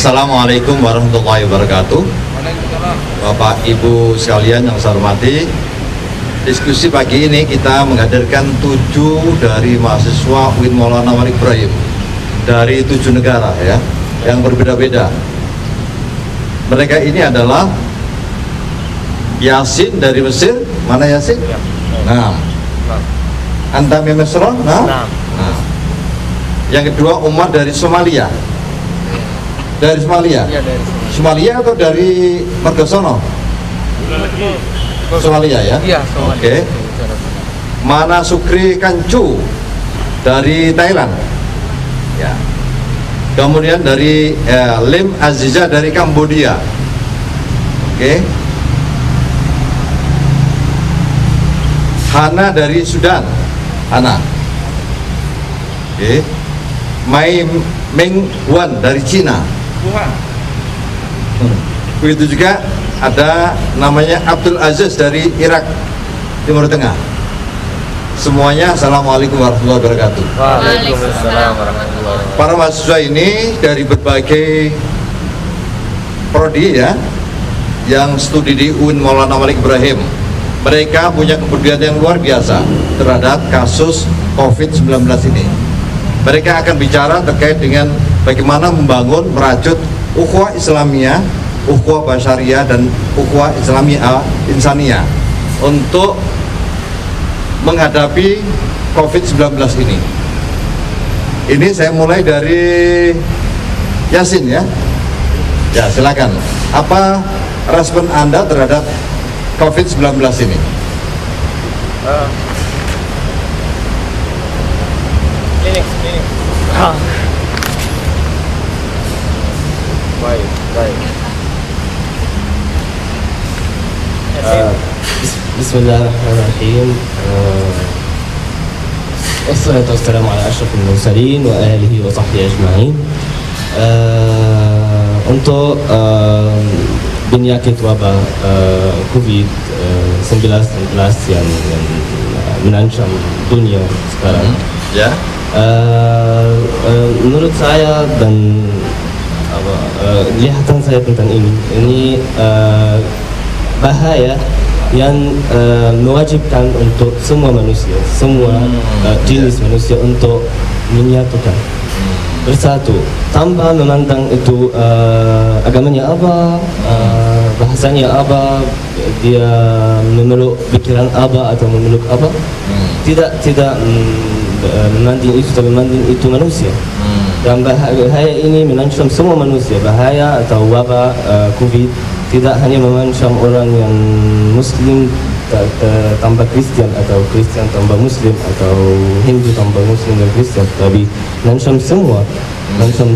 Assalamualaikum warahmatullahi wabarakatuh. Bapak Ibu sekalian yang saya hormati, diskusi pagi ini kita menghadirkan 7 dari mahasiswa UIN Maulana Malik Ibrahim dari 7 negara ya, yang berbeda-beda. Mereka ini adalah Yasin dari Mesir, mana Yasin? Nah, Antami Mesra, nah. Yang kedua Umar dari Somalia. Dari Somalia? Ya, dari Somalia atau dari Margosono? Somalia ya? Iya, Somalia. Oke. Mana Sukri Kancu dari Thailand? Ya. Kemudian dari Lim Aziza dari Kambodia. Oke. Hana dari Sudan. Hana. Oke. Mai Meng Wan dari Cina. Begitu juga ada namanya Abdul Aziz dari Irak, Timur Tengah. Semuanya Assalamualaikum warahmatullahi wabarakatuh. Waalaikumsalam warahmatullahi wabarakatuh. Para mahasiswa ini dari berbagai prodi ya, yang studi di UIN Maulana Malik Ibrahim. Mereka punya kepedulian yang luar biasa terhadap kasus COVID-19 ini. Mereka akan bicara terkait dengan bagaimana membangun, merajut ukhuwah Islamiyah, ukhuwah Basyariyah, dan ukhuwah Islamiyah Insaniyah untuk menghadapi COVID-19 ini. Ini saya mulai dari Yasin ya. Ya, silakan. Apa respon Anda terhadap COVID-19 ini? Ini. Baik. Bismillahirrahmanirrahim. Wassalatu wassalamu ala asyrafil mursalin wa alihi wa sahbihi ajma'in. Untuk penyakit wabah COVID-19 yang menancap dunia sekarang. Ya. Menurut saya dan lihatan saya tentang ini bahaya yang mewajibkan untuk semua manusia, semua jenis manusia untuk menyatukan, bersatu tanpa memandang itu agamanya apa, bahasanya apa, dia memeluk pikiran apa atau memeluk apa. Tidak memandang itu, tapi memandang itu manusia. Dan bahaya ini menancap semua manusia. Bahaya atau wabah COVID tidak hanya mengancam orang yang Muslim tambah Kristen, atau Kristen tambah Muslim, atau Hindu tambah Muslim dan Kristen, tapi mengancam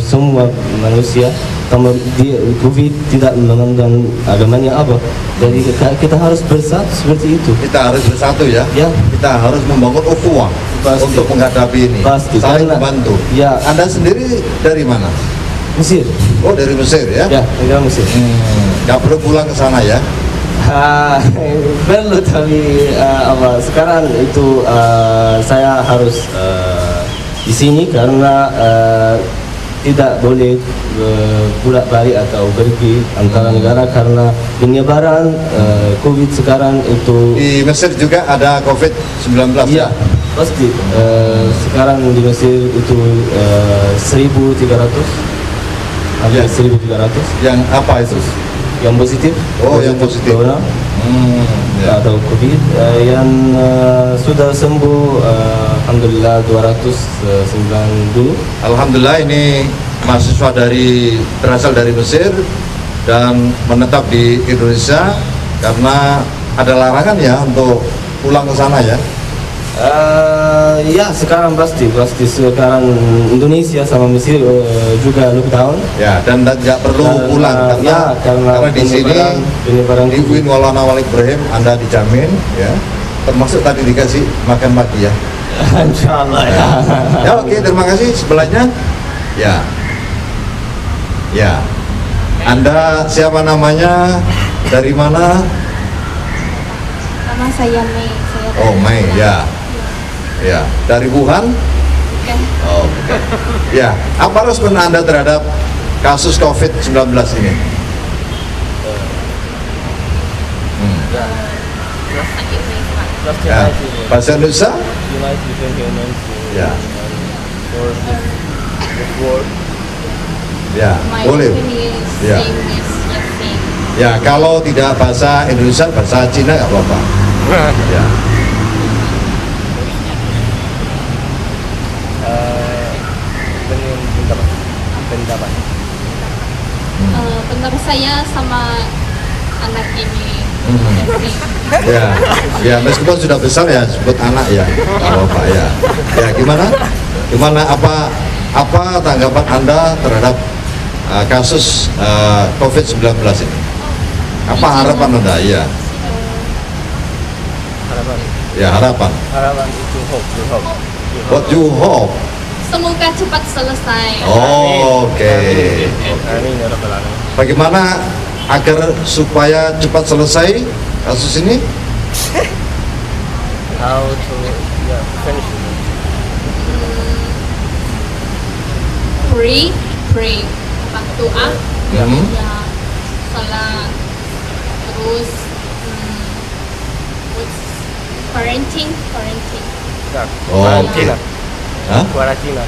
semua manusia. Tambah COVID tidak memandang agamanya apa. Jadi kita harus bersatu seperti itu. Kita harus bersatu ya. Ya. Kita harus membangun ukhuwah untuk menghadapi ini. Pasti. Saling membantu. Ya. Anda sendiri dari mana? Mesir. Oh, dari Mesir ya? Ya, dari Mesir. Nggak perlu pulang ke sana ya? Perlu, tapi sekarang itu saya harus di sini karena tidak boleh pulang balik atau pergi antara negara karena penyebaran COVID sekarang itu. Di Mesir juga ada COVID-19 ya? Pasti. Sekarang di Mesir itu 1.300, hampir 1.300. Yang apa itu? Yang positif. Oh, yang positif. Corona atau COVID. Yang sudah sembuh alhamdulillah 290. Alhamdulillah, ini mahasiswa berasal dari Mesir dan menetap di Indonesia karena ada larangan ya untuk pulang ke sana ya. Ya, sekarang pasti sekarang Indonesia sama Mesir juga lockdown. Ya, dan nggak perlu pulang karena di sini di UIN Maulana Malik Ibrahim Anda dijamin ya, termasuk tadi dikasih makan pagi ya. Insyaallah ya. Ya, oke, terima kasih. Sebelahnya ya. Anda siapa namanya, dari mana? Nama saya Mei. Oh, Mei ya. Ya, dari Wuhan. Bukan. Oh, bukan. Ya, apa respon Anda terhadap kasus COVID-19 ini? Ya, bahasa Indonesia? Unite between humans Ya. for this world. Ya, My boleh. opinion is Ya. same as your thing. Ya, kalau tidak bahasa Indonesia, bahasa Cina nggak apa-apa. Ya. Pendapat. Pendapat saya sama anak ini. Ya, ya meskipun sudah besar ya sebut anak ya, nggak apa-apa ya. Ya gimana apa tanggapan Anda terhadap kasus COVID-19 ini? Apa harapan Anda? Ya, Harapan. ya harapan. Harapan itu hope. What you hope? Semoga cepat selesai. Oh, oke. Amin ya rabbal alamin. Bagaimana agar supaya cepat selesai kasus ini? How to finish it. Pray, berdoa, Hmm. ya, salat, terus what's quarantine. Nah, Oh, karantina. Hah? Karantina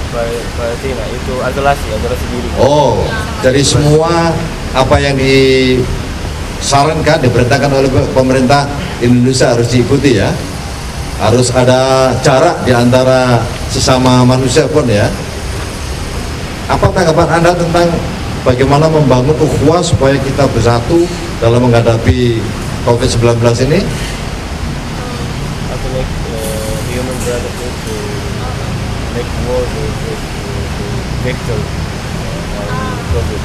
itu isolasi diri. Oh, jadi semua apa yang disarankan, diperintahkan oleh pemerintah Indonesia harus diikuti ya. Harus ada jarak di antara sesama manusia pun ya. Apa tanggapan Anda tentang bagaimana membangun ukhuwah supaya kita bersatu dalam menghadapi COVID-19 ini? How to make human brotherhood to make war to victory on COVID.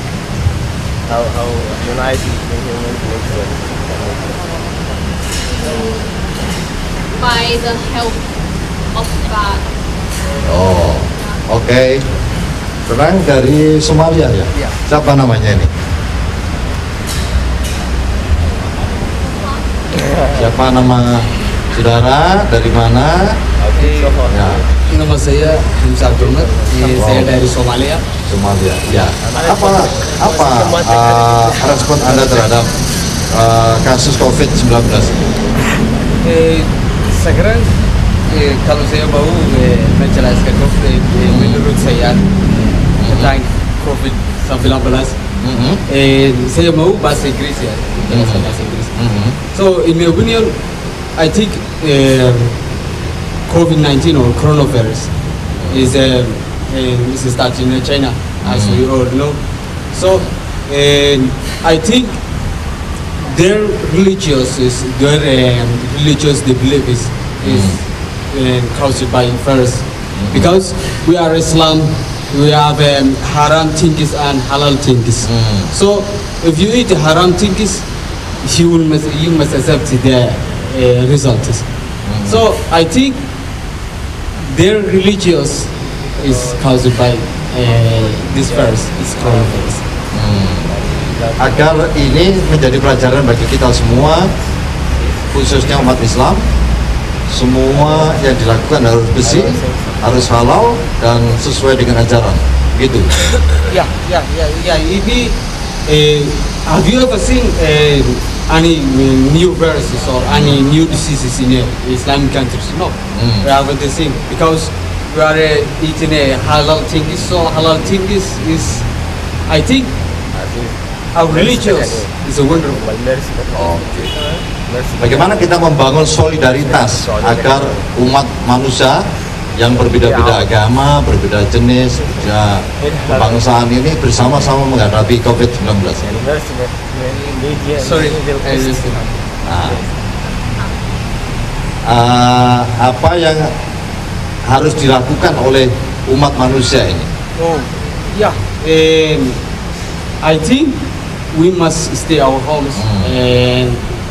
How unite between humans makes By the help of God. Oh, oke. Terang dari Somalia ya? Iya. Siapa namanya ini? Siapa nama saudara? Dari mana? Ya, Nama saya Hamzah Abdullah, saya dari Somalia. Somalia. Ya. Apa respon Anda terhadap kasus COVID-19? Sekarang kalau saya mau menjelaskan menurut saya tentang COVID-19, saya mau bahasa Inggris ya, menjelaskan bahasa Inggris. So in my opinion, I think COVID-19 or coronavirus is starting in China, as we all know. So I think their religious they believe is caused by virus, because we are Islam, we have haram things and halal things. So if you eat haram things, you must accept the results. So I think their religious is caused by this virus, this coronavirus. Agar ini menjadi pelajaran bagi kita semua, khususnya umat Islam, semua yang dilakukan harus bersih, harus halal dan sesuai dengan ajaran. Gitu. Yeah. Ini, have you ever seen any new viruses or any new diseases in Islamic countries? No, we haven't seen, because we are eating a halal thing. So halal thing is I think our religious is a wonderful. Oke. Bagaimana kita membangun solidaritas agar umat manusia yang berbeda-beda agama, berbeda jenis, ya, kebangsaan ini bersama-sama menghadapi COVID-19. Sorry, Apa yang harus dilakukan oleh umat manusia ini? Oh, yeah. I think we must stay our homes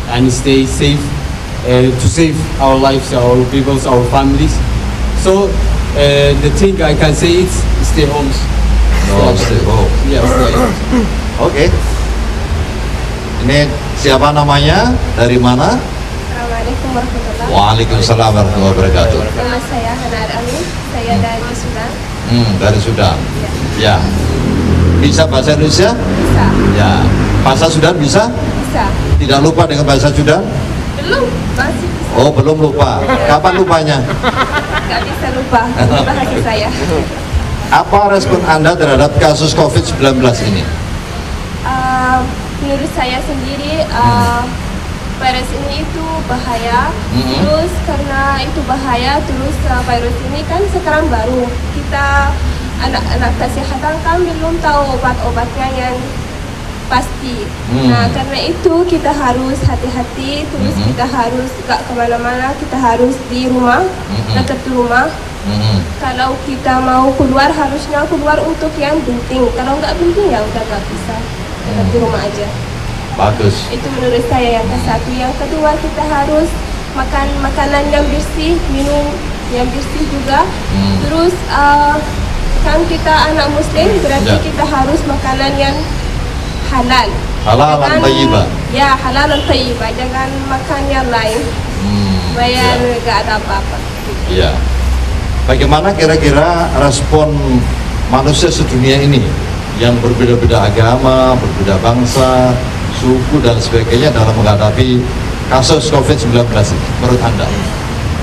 and stay safe to save our lives, our peoples, our families. So the thing I can say is stay homes. Stay home. Yeah, stay homes. Oke. Ini siapa namanya? Dari mana? Assalamualaikum warahmatullahi wabarakatuh. Waalaikumsalam warahmatullahi wabarakatuh. Nama saya Hana Amin, saya dari Sudan. Dari Sudan. Ya. Bisa bahasa Indonesia? Bisa. Ya. Bahasa Sudan bisa? Bisa. Tidak lupa dengan bahasa Sudan? Belum. Masih bisa. Oh, belum lupa. Kapan lupanya? Nggak bisa lupa. Bahasa saya. Apa respon Anda terhadap kasus COVID-19 ini? Menurut saya sendiri virus ini itu bahaya. Terus karena itu bahaya, terus virus ini kan sekarang baru, kita anak-anak kesehatan kan belum tahu obat-obatnya yang pasti. Nah karena itu kita harus hati-hati, terus kita harus gak kemana-mana, kita harus di rumah, tetap di rumah. Kalau kita mau keluar, harusnya keluar untuk yang penting. Kalau nggak penting ya udah nggak bisa, tetap di rumah aja. Bagus. Itu menurut saya yang ke satu. Yang kedua, kita harus makan makanan yang bersih, minum yang bersih juga. Terus kan kita anak muslim, berarti kita harus makanan yang halal. Halal dan thayyibah. Ya, halal dan thayyibah. Jangan makan yang lain. Biar nggak ada apa-apa. Iya. Bagaimana kira-kira respon manusia sedunia ini yang berbeda-beda agama, berbeda bangsa, suku dan sebagainya dalam menghadapi kasus COVID-19 ini menurut Anda?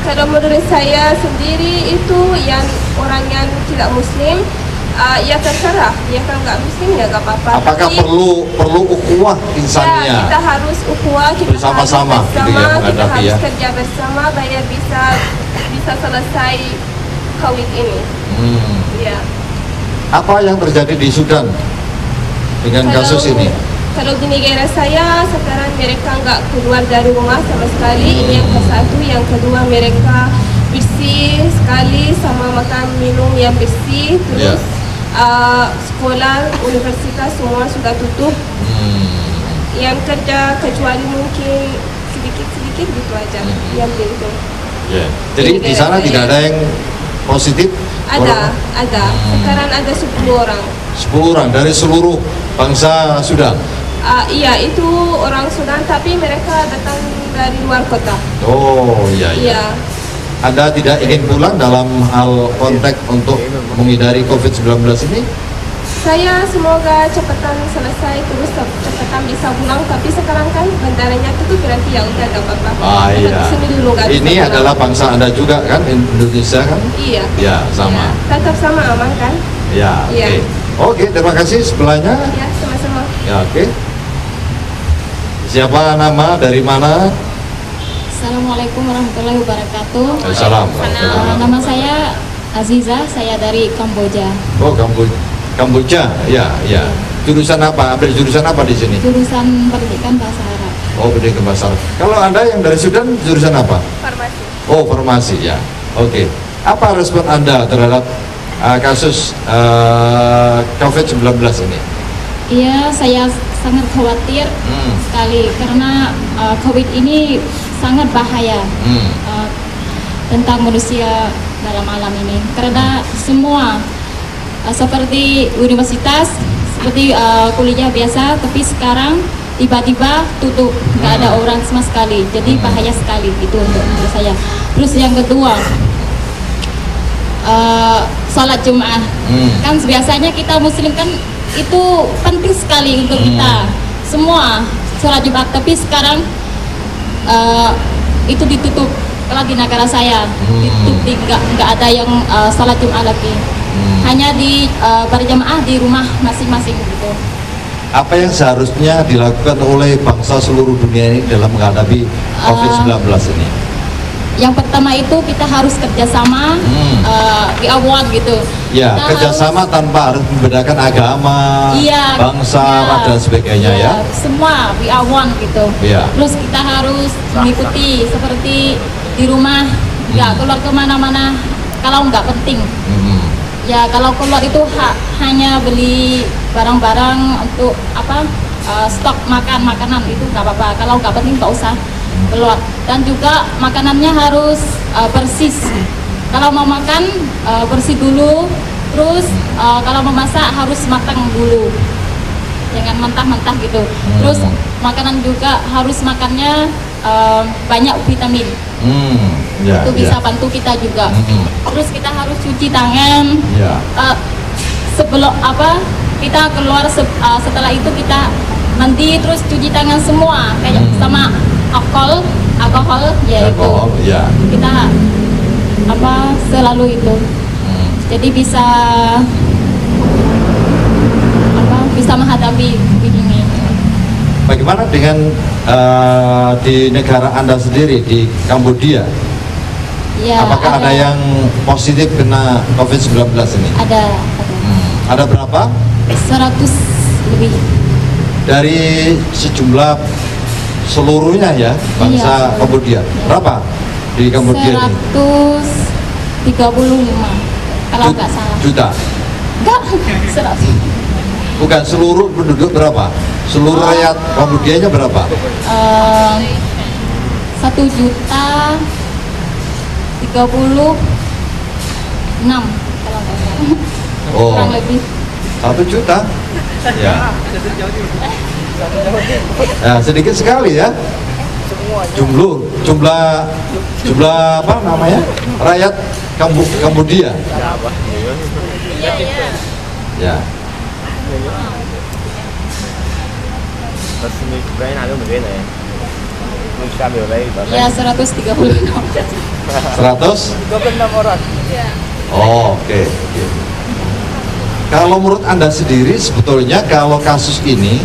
Kalau menurut saya sendiri itu yang orang yang tidak muslim, ya terserah, ya kalau nggak muslim ya nggak apa-apa. Apakah Tapi, perlu ukhuwah ya, insannya? kita harus ukhuwah, kita Bersama-sama, harus gitu ya, bersama, kita menghadapi harus ya. kerja bersama, biar bisa selesai COVID ini. Ya. Apa yang terjadi di Sudan dengan kasus ini? Kalau di negara saya sekarang mereka nggak keluar dari rumah sama sekali. Ini yang ke satu. Yang kedua, mereka bersih sekali sama makan minum yang bersih. Terus sekolah, universitas semua sudah tutup. Yang kerja kecuali mungkin sedikit-sedikit gitu aja. Yang begitu. Jadi di sana tidak ada yang positif? Ada. Sekarang ada 10 orang. 10 orang dari seluruh bangsa Sudan? Iya, itu orang Sudan, tapi mereka datang dari luar kota. Oh iya. Iya. Anda tidak ingin pulang dalam hal konteks untuk menghindari COVID-19 ini? Saya semoga cepatan selesai, terus cepatan bisa pulang. Tapi sekarang kan bandaranya tutup, berarti ya udah gak apa-apa. Iya. Tetap di sini dulu, nggak bisa Ini pulang. adalah bangsa Anda juga kan, Indonesia kan? Iya. Ya, sama. Iya. Tetap sama aman kan? Ya, oke. Iya. Oke, terima kasih sebelahnya. Ya, sama-sama. Ya, oke. Siapa nama, dari mana? Assalamualaikum warahmatullahi wabarakatuh. Assalamualaikum. Nama saya Aziza, saya dari Kamboja. Oh, Kamboja. Ya. Jurusan apa? Ambil jurusan apa di sini? Jurusan Pendidikan Bahasa Arab. Oh, pendidikan bahasa Arab. Kalau Anda yang dari Sudan jurusan apa? Farmasi. Oh, farmasi ya. Oke. Apa respon Anda terhadap kasus COVID-19 ini? Iya, saya sangat khawatir sekali karena COVID ini sangat bahaya tentang manusia dalam alam ini. Karena semua seperti universitas, seperti kuliah biasa, tapi sekarang tiba-tiba tutup, nggak ada orang sama sekali. Jadi bahaya sekali itu untuk saya. Terus yang kedua, sholat Jumat. Kan biasanya kita Muslim kan itu penting sekali untuk kita semua sholat Jumat, tapi sekarang itu ditutup. Kalau di negara saya ditutup, nggak ada yang sholat Jumat lagi, hanya di berjamaah di rumah masing-masing gitu. Apa yang seharusnya dilakukan oleh bangsa seluruh dunia ini dalam menghadapi COVID-19 ini? Yang pertama itu kita harus kerjasama, di awal gitu. Ya, Kita kerjasama tanpa harus membedakan agama, Iya, bangsa, iya, dan sebagainya ya. Semua we are one gitu. Iya. Terus kita harus mengikuti seperti di rumah, nggak keluar kemana-mana kalau nggak penting. Ya kalau keluar itu hanya beli barang-barang untuk stok makanan itu nggak apa-apa. Kalau nggak penting nggak usah keluar. Dan juga makanannya harus bersih. Kalau mau makan bersih dulu. Terus kalau mau masak harus matang dulu, jangan mentah-mentah gitu. Terus makanan juga harus makannya banyak vitamin. Ya, Itu bisa bantu kita juga. Terus kita harus cuci tangan sebelum kita keluar setelah itu kita mandi terus cuci tangan semua kayak sama alkohol ya itu ya. kita selalu itu jadi bisa menghadapi begini. Bagaimana dengan di negara Anda sendiri di Kambodia? Ya, apakah ada yang positif kena COVID-19 ini? Ada. Ada berapa? 100 lebih. Dari sejumlah seluruhnya ya bangsa Kambodia. Berapa di Kambodia ini? 135 kalau nggak salah. Juta? Enggak, 100. Bukan seluruh penduduk berapa? Seluruh rakyat Kambodia-nya berapa? 1.036.000 kalau nggak salah. Kurang lebih. 1 juta? Ya. Ya, sedikit sekali ya. Jumlah apa namanya? Rakyat Kambodia. Ya. Ya 136. 100? orang. Oh, oke. Kalau menurut Anda sendiri sebetulnya kalau kasus ini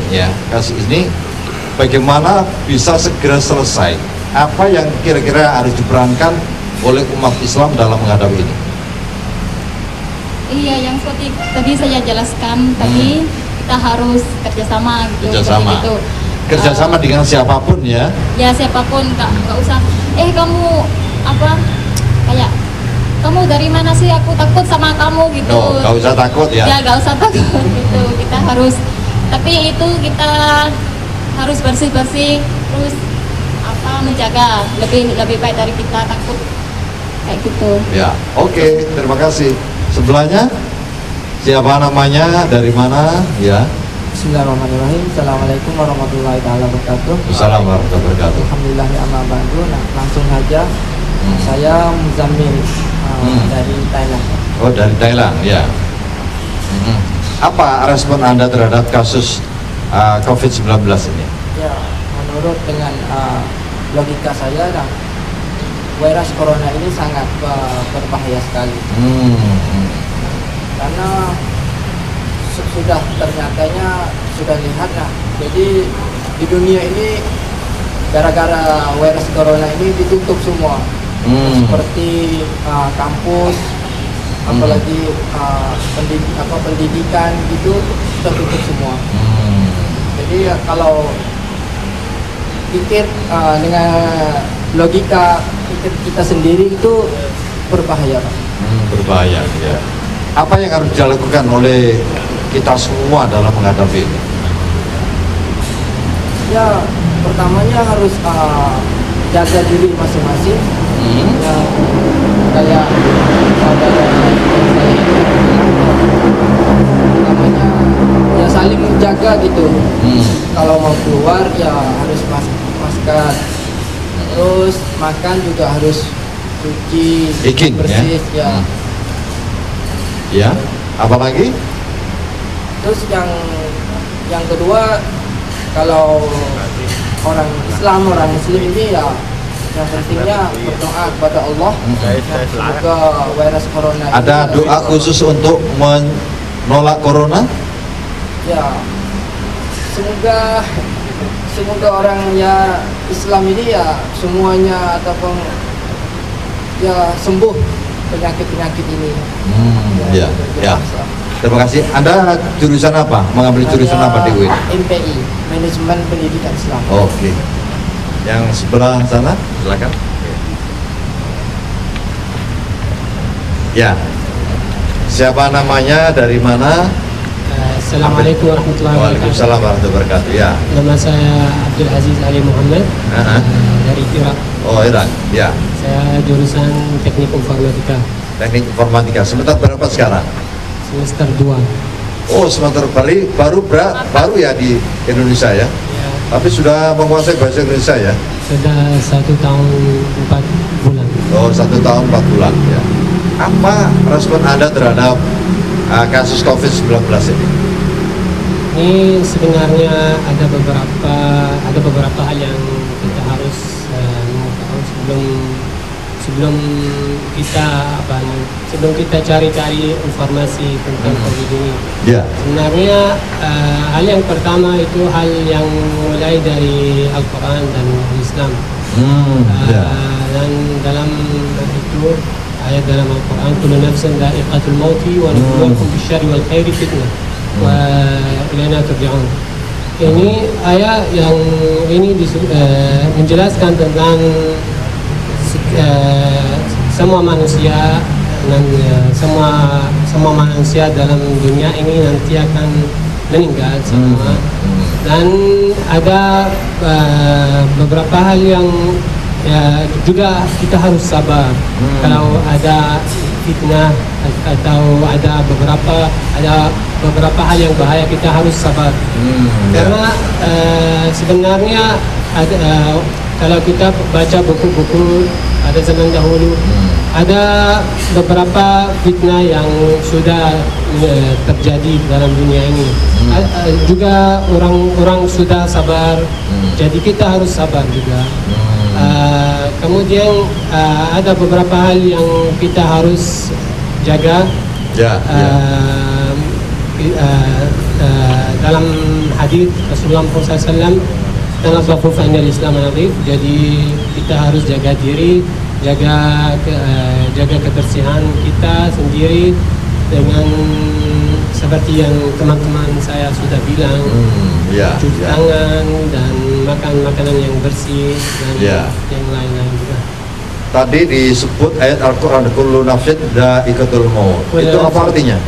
bagaimana bisa segera selesai? Apa yang kira-kira harus diperankan oleh umat Islam dalam menghadapi ini? Iya, yang seperti tadi saya jelaskan tadi kita harus kerjasama gitu. Kerjasama dengan siapapun ya? Ya siapapun, nggak usah. Kamu kayak kamu dari mana sih? Aku takut sama kamu gitu. Nggak usah takut ya? Ya nggak usah takut gitu. Kita harus, tapi itu kita harus bersih terus menjaga lebih baik dari kita takut kayak gitu. Ya, oke, terima kasih. Sebelahnya siapa namanya, dari mana ya? Bismillahirrahmanirrahim. Assalamualaikum warahmatullahi wabarakatuh. Assalamualaikum warahmatullahi wabarakatuh. Alhamdulillah ya amma ba'du. Nah, langsung saja. Saya Muzammil dari Thailand. Oh, dari Thailand ya. Apa respon Anda terhadap kasus COVID-19 ini? Ya, menurut dengan logika saya, virus corona ini sangat berbahaya sekali. Karena sudah ternyatanya sudah lihat jadi di dunia ini gara-gara virus corona ini ditutup semua, seperti kampus, apalagi pendidikan gitu tertutup semua. Jadi kalau pikir dengan logika pikir kita sendiri itu berbahaya, Pak. Berbahaya ya. Apa yang harus dilakukan oleh kita semua dalam menghadapi ini? Ya, pertamanya harus jaga diri masing-masing. Ya, kayak saudara saya ini, pertamanya ya saling menjaga gitu. Kalau mau keluar ya harus masker. Terus makan juga harus cuci bersih ya. Ya, apalagi? Terus yang kedua, kalau orang Muslim ini ya yang pentingnya berdoa kepada Allah. Semoga virus corona ini ada doa khusus untuk menolak corona? Ya, semoga orang ya Islam ini ya semuanya ataupun ya sembuh penyakit ini. Ya. Terima kasih. Anda jurusan apa? Mengambil jurusan apa di UIN? MPI, Manajemen Pendidikan Islam. Oke. Yang sebelah sana, silakan. Ya. Siapa namanya? Dari mana? Assalamualaikum warahmatullahi wabarakatuh. Waalaikumsalam warahmatullahi wabarakatuh. Ya. Nama saya Abdul Aziz Ali Muhammad dari Irak. Oh, Irak. Ya. Saya jurusan Teknik Informatika. Teknik Informatika. Semester berapa sekarang? Semester 2. Oh, semester baru ya di Indonesia ya? Ya. Tapi sudah menguasai bahasa Indonesia ya? Sudah 1 tahun 4 bulan. Oh, 1 tahun 4 bulan ya. Apa respon Anda terhadap kasus COVID-19 ini? Ini sebenarnya ada beberapa hal yang kita harus tahu sebelum kita cari-cari informasi tentang COVID ini. Sebenarnya hal yang pertama itu hal yang mulai dari Al-Quran dan Islam. Dan dalam itu ayat dalam Al-Quran, kullu nafsin dha'iqatul mauti wa nabluukum bisyarri wal khairi fitnah wa ilaina turja'un. Ini ayat yang ini menjelaskan tentang semua manusia dan semua manusia dalam dunia ini nanti akan meninggal semua. Dan ada beberapa hal yang juga kita harus sabar. Kalau ada fitnah atau ada beberapa hal yang bahaya, kita harus sabar. Karena sebenarnya kalau kita baca buku-buku pada zaman dahulu, ada beberapa fitnah yang sudah terjadi dalam dunia ini. Juga orang sudah sabar, jadi kita harus sabar juga. Kemudian ada beberapa hal yang kita harus jaga. Dalam hadis Rasulullah SAW, "Tanazzafu fa innal Islam nadhif." Jadi kita harus jaga diri, jaga kebersihan kita sendiri dengan seperti yang teman-teman saya sudah bilang, cuci tangan dan makan makanan yang bersih dan yang lain-lain juga. Tadi disebut ayat Al-Quran, kullu nafsin dha'iqatul maut. Itu apa artinya?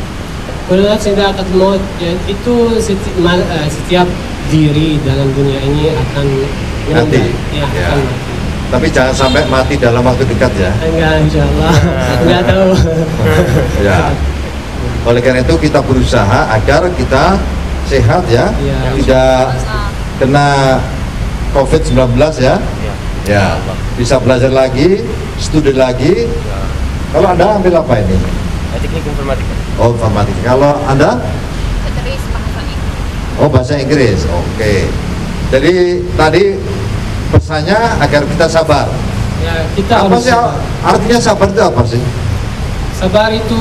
Kullu nafsin dha'iqatul maut, itu setiap diri dalam dunia ini akan mati. Akan mati. Tapi jangan sampai mati dalam waktu dekat ya. Enggak, insyaallah. Enggak tahu. Oleh karena itu kita berusaha agar kita sehat ya, tidak kena COVID-19 ya. Bisa belajar lagi, studi lagi. Kalau Anda ambil apa ini? Teknik informatika. Oh, informatika. Kalau Anda? Bahasa Inggris. Oke. Jadi tadi pesannya agar kita sabar. Kita apa sih artinya sabar itu apa sih? Sabar itu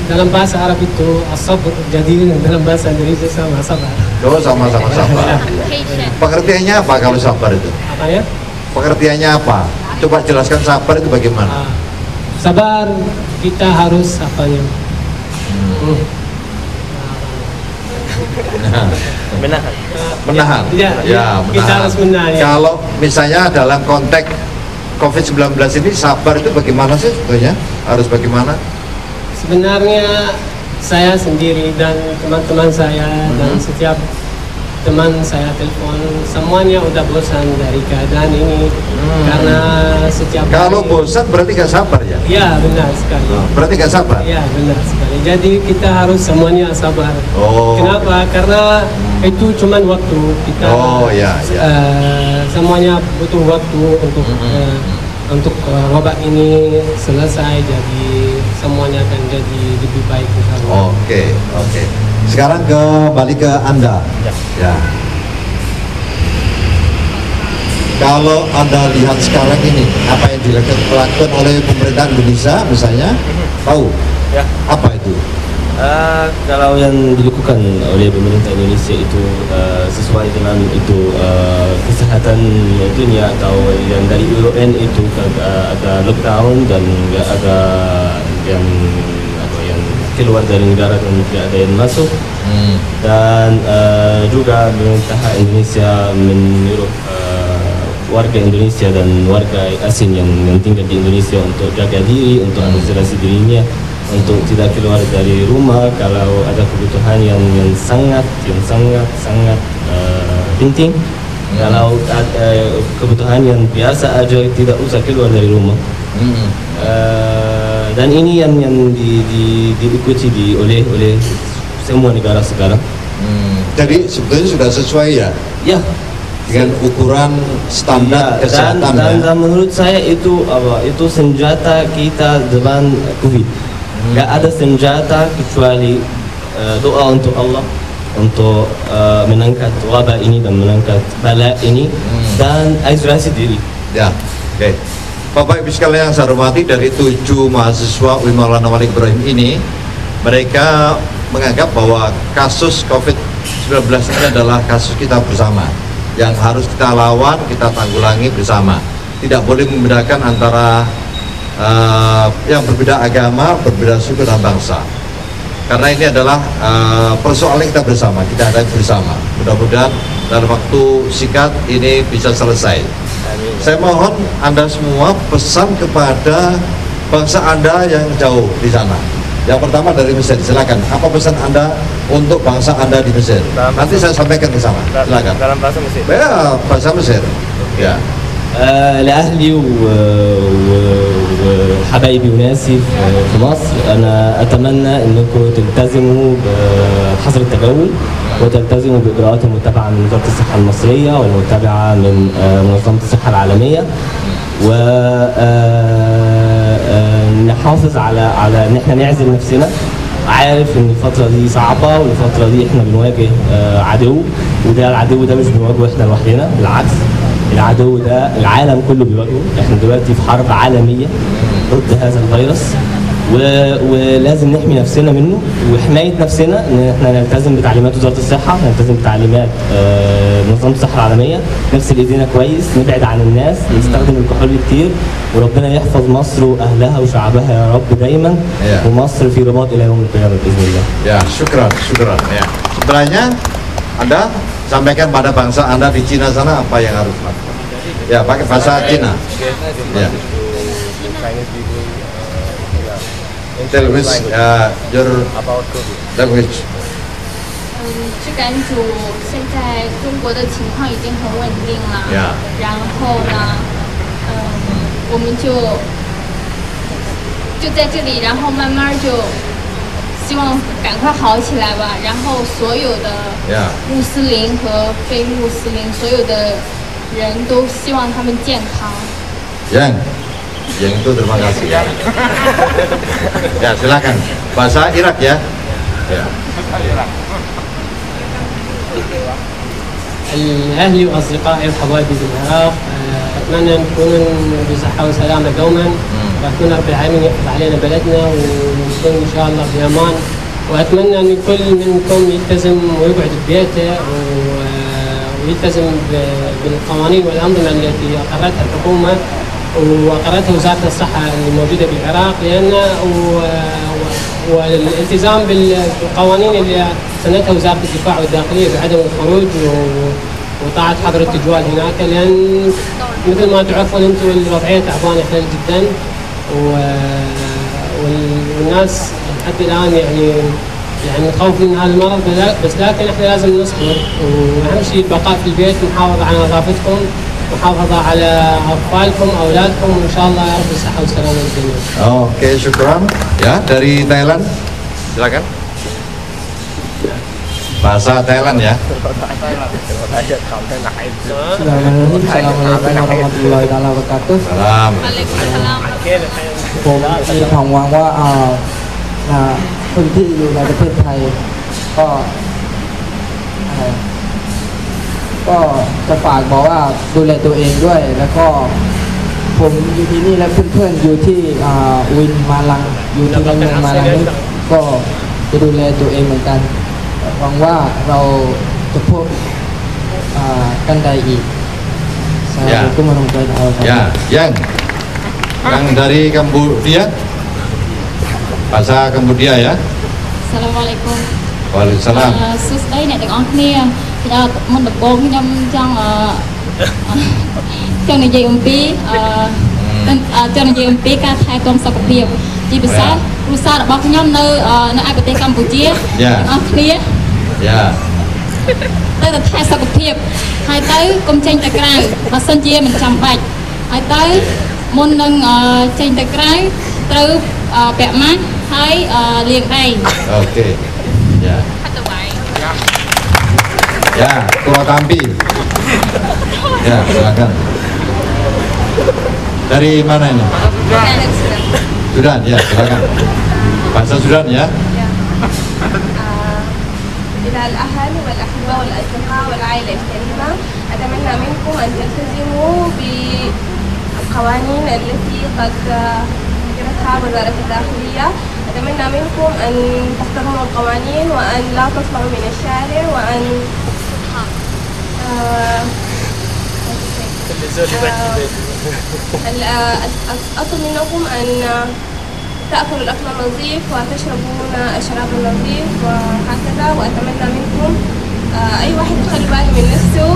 dalam bahasa Arab itu as-sabr, jadi dalam bahasa Indonesia sama sabar. Sama-sama sabar. Pengertiannya apa kalau sabar itu? Apa ya? Pengertiannya apa? Coba jelaskan sabar itu bagaimana? Sabar kita harus apanya? Menahan. Menahan. Kita harus menahan. Kalau misalnya dalam konteks COVID-19 ini sabar itu bagaimana sih sebetulnya? Harus bagaimana? Sebenarnya saya sendiri dan teman-teman saya dan setiap teman saya telepon, semuanya udah bosan dari keadaan ini. Karena setiap kalau bosan berarti gak sabar ya? Iya, benar sekali. Berarti gak sabar? Iya, benar sekali. Jadi kita harus semuanya sabar. Kenapa? Karena itu cuma waktu kita. Semuanya butuh waktu untuk wabah ini selesai, jadi semuanya akan jadi lebih baik. Oke. Sekarang kembali ke Anda. Ya. Kalau Anda lihat sekarang ini, apa yang dilakukan oleh pemerintah Indonesia misalnya, tahu? Apa itu? Kalau yang dilakukan oleh pemerintah Indonesia itu sesuai dengan itu kesehatan dunia, atau yang dari UN itu ada lockdown dan nggak ada yang keluar dari negara dan tidak ada yang masuk. Dan juga pemerintah Indonesia menyuruh warga Indonesia dan warga asing yang tinggal di Indonesia untuk jaga diri, untuk isolasi dirinya, untuk tidak keluar dari rumah kalau ada kebutuhan yang sangat penting. Kalau kebutuhan yang biasa aja tidak usah keluar dari rumah. Dan ini yang diikuti oleh semua negara sekarang. Jadi sebetulnya sudah sesuai ya? Ya. Dengan ukuran standar kesehatan. Dan menurut saya itu senjata kita depan COVID. Gak ada senjata kecuali doa untuk Allah, untuk mengangkat wabah ini dan mengangkat bala ini dan isolasi diri. Ya, oke. Bapak Ibu sekalian yang saya hormati, dari 7 mahasiswa UIN Maulana Malik Ibrahim ini, mereka menganggap bahwa kasus COVID-19 ini adalah kasus kita bersama yang harus kita lawan, kita tanggulangi bersama. Tidak boleh membedakan antara yang berbeda agama, berbeda suku dan bangsa. Karena ini adalah persoalan kita bersama, kita hadapi bersama. Mudah-mudahan dalam waktu singkat ini bisa selesai. Saya mohon Anda semua pesan kepada bangsa Anda yang jauh di sana. Yang pertama dari Mesir, silakan. Apa pesan Anda untuk bangsa Anda di Mesir? Nanti saya sampaikan ke sana. Silakan. Dalam bahasa Mesir. Ya, bahasa Mesir. Ya. لأهلي وحبايبي وناسي في مصر، أنا أتمنى أنكم تلتزموا بحظر التجول وتلتزموا بإجراءات المتبعة من وزارة الصحة المصرية والمتبعة من منظمة الصحة العالمية، ونحافظ على إن احنا نعزل نفسنا. عارف ان الفترة دي صعبة والفترة دي احنا بنواجه عدو، وده العدو ده مش بنواجهه احنا لوحدنا، بالعكس العدو ده العالم كله بيواجهه. احنا دلوقتي في حرب عالمية ضد هذا الفيروس، ولازم نحمي نفسنا منه، وحماية نفسنا ان احنا نلتزم بتعليمات وزارة الصحة، نلتزم بتعليمات منظمة الصحة العالمية، نغسل ايدينا كويس، نبعد عن الناس، نستخدم الكحول كتير، وربنا يحفظ مصر واهلها وشعبها يا رب دايما، ومصر في رباط الى يوم القيامة باذن الله. Ya, syukran. Ya. Sebenarnya Anda sampaikan pada bangsa Anda di Cina sana apa yang harus dilakukan. Ya, pakai bahasa Cina. Ya. Tell which your language. 去赶主，现在中国的情况已经很稳定了。然后呢，我们就在这里，然后慢慢就希望赶快好起来吧。然后所有的穆斯林和非穆斯林，所有的人都希望他们健康。Yang itu terima kasih. Ya, silakan. Bahasa Irak ya. Ya. أهلي وأصدقائي وحبايبي في العراق، أتمنى أن نكون بصحة وسلامة دوما، وأتمنى رب العالمين يحفظ علينا بلدنا ونكون إن شاء الله بأمان، وأتمنى أن كل منكم يلتزم ويقعد ببيته ويلتزم بالقوانين والأنظمة التي أقرتها الحكومة وأقرتها وزارة الصحة الموجودة بالعراق، لأن والالتزام بالقوانين اللي سنتها وزارة الدفاع والداخلية بعدم الخروج وطاعة حظر التجوال هناك، لأن مثل ما تعرفون أنتم الوضعية تعبانة حيل جدا، والناس حتى الآن يعني متخوفين من هذا المرض، بس لكن احنا لازم نصبر، وأهم شيء البقاء في البيت، محافظة على نظافتكم، محافظة على أطفالكم أولادكم، وإن شاء الله يا رب الصحة والسلامة للجميع. Oke, syukran. Ya, dari Thailand, silakan. Bahasa Thailand ya. Assalamualaikum warahmatullahi wabarakatuh. Salam. ผมมีความหวังว่าคนที่อยู่ในประเทศไทยก็จะฝากบอกว่าดูแลตัวเองด้วย แล้วก็ผมอยู่ที่นี่และเพื่อนๆอยู่ที่วินมาลังอยู่ที่โรงเรียนมาลังนี้ก็จะดูแลตัวเองเหมือนกันหวังว่าเราจะพบกันได้อีก Assalamualaikum warahmatullahi wabarakatuh. Ya, yang dari Kambodia, bahasa Kambodia ya. Assalamualaikum. Waalaikumsalam. សួស្តីអ្នកទាំងអស់គ្នាខ្ញុំមុនដំបូងខ្ញុំចង់និយាយអំពីការថែទាំសុខភាពជាពិសេសគ្រួសាររបស់ខ្ញុំនៅឯប្រទេសកម្ពុជាទាំងអស់គ្នាទៅថែសុខភាពហើយទៅកុំចេញទៅក្រៅបើសិនជាមិនចាំបាច់ហើយទៅមុននឹងចេញទៅក្រៅត្រូវពាក់ម៉ាស់ហើយលាងដៃ Oke. Ya. Ya, Tua Tampi. Ya, silakan. Dari mana ini? Sudan, ya, silakan. Bahasa Sudan ya. Kita الأهل والأحبة والأصدقاء والعائلة الكريمة، أتمنى منكم أن تلتزموا بالقوانين التي قد ذكرتها وزارة الداخلية. أتمنى منكم أن تحترموا القوانين وأن لا تطلعوا من الشارع وأن أطلب منكم أن تأكلوا الأكل النظيف وتشربون الشراب النظيف وهكذا. وأتمنى منكم أي واحد يخلي باله من نفسه،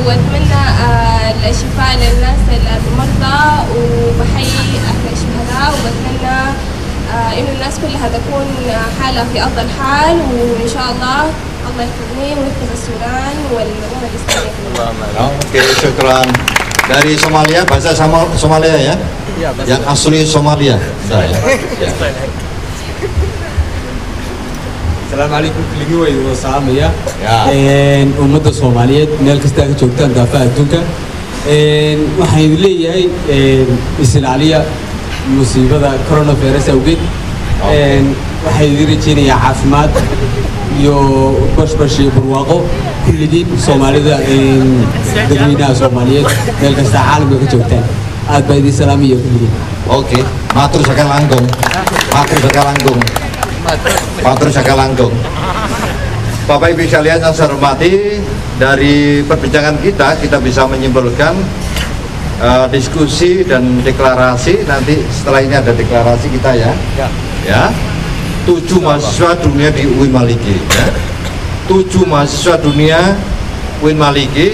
وأتمنى الشفاء للناس المرضى، وبحيي أهل الشهداء، وبتمنى إنه الناس كلها تكون حالة في أفضل حال، وإن شاء الله الله يحفظني ويحفظ السودان والأمة الإسلامية كلها. Oke, syukran. Dari Somalia, bahasa Somalia ya? Iya, bahasa yang asli Somalia. Assalamualaikum kuligi way oo saamaya Ya. ummadda Soomaaliyeed meel kasta ka joogtaan daafaha adduunka waxaan idin leeyahay isilaaliya musiibada coronavirus awgeed waxaan idin rajeynayaa caafimaad iyo bashbash iyo barwaaqo kulligiin Soomaalida dadweynaha Soomaaliyeed meel kasta caalamka ka joogtaan aad baa idin salaamaya kulligiin. Oke, matur sakalangkung. Matur sakalangkung. Matur sakalangkung. Bapak Ibu sekalian yang saya hormati, dari perbincangan kita bisa menyimpulkan diskusi dan deklarasi. Nanti setelah ini ada deklarasi kita ya. 7 mahasiswa dunia di UIN Maliki ya. 7 mahasiswa dunia UIN Maliki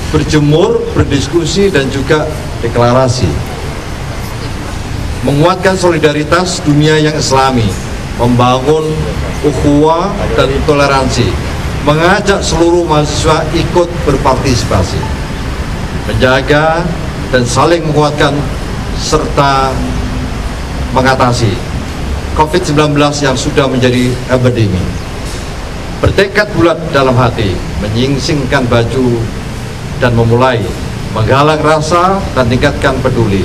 berjemur, berdiskusi dan juga deklarasi menguatkan solidaritas dunia yang islami, membangun ukhuwah dan toleransi, mengajak seluruh mahasiswa ikut berpartisipasi, menjaga dan saling menguatkan serta mengatasi COVID-19 yang sudah menjadi epidemi. Bertekad bulat dalam hati, menyingsingkan baju dan memulai menggalang rasa dan tingkatkan peduli,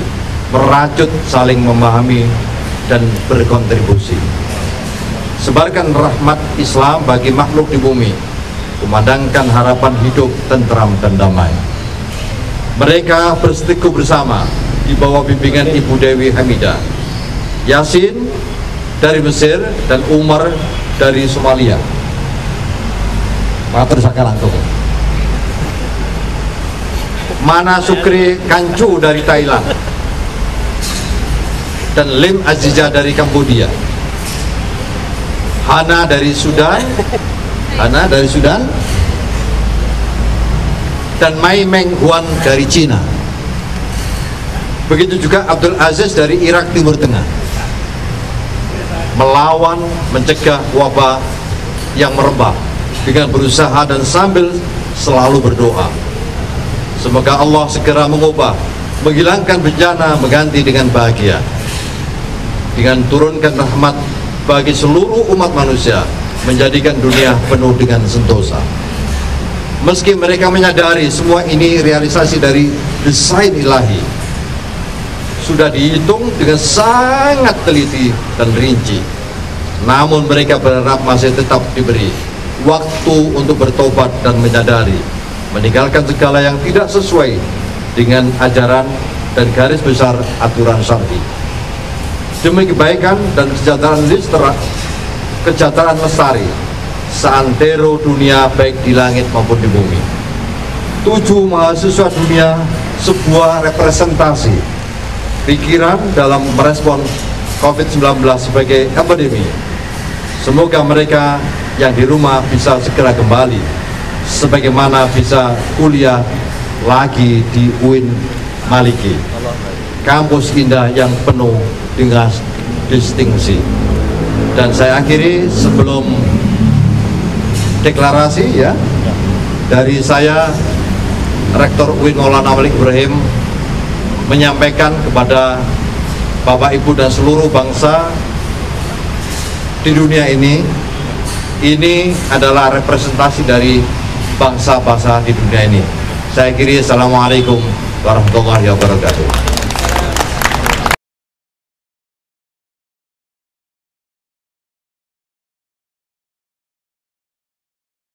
merajut saling memahami dan berkontribusi. Sebarkan rahmat Islam bagi makhluk di bumi, kumandangkan harapan hidup tentram dan damai. Mereka bersiteguh bersama di bawah bimbingan Ibu Dewi Hamidah, Yasin dari Mesir dan Umar dari Somalia. Matur sakalangkung. Mana Sukri Kancu dari Thailand dan Lim Aziza dari Kambodia, Hana dari Sudan, dan Mai Meng Huan dari Cina. Begitu juga Abdul Aziz dari Irak Timur Tengah, melawan mencegah wabah yang merebak dengan berusaha dan sambil selalu berdoa. Semoga Allah segera mengubah, menghilangkan bencana, mengganti dengan bahagia, dengan turunkan rahmat bagi seluruh umat manusia, menjadikan dunia penuh dengan sentosa. Meski mereka menyadari semua ini realisasi dari desain ilahi, sudah dihitung dengan sangat teliti dan rinci, namun mereka berharap masih tetap diberi waktu untuk bertobat dan menyadari, meninggalkan segala yang tidak sesuai dengan ajaran dan garis besar aturan syar'i, demi kebaikan dan kesejahteraan lestari seantero dunia, baik di langit maupun di bumi. 7 mahasiswa dunia, sebuah representasi pikiran dalam merespon COVID-19 sebagai epidemi. Semoga mereka yang di rumah bisa segera kembali, sebagaimana bisa kuliah lagi di UIN Maliki, kampus indah yang penuh dengan distingsi. Dan saya akhiri sebelum deklarasi ya, dari saya Rektor UIN Maulana Malik Ibrahim menyampaikan kepada Bapak Ibu dan seluruh bangsa di dunia ini adalah representasi dari bangsa-bangsa di dunia ini. Saya akhiri, assalamualaikum warahmatullahi wabarakatuh.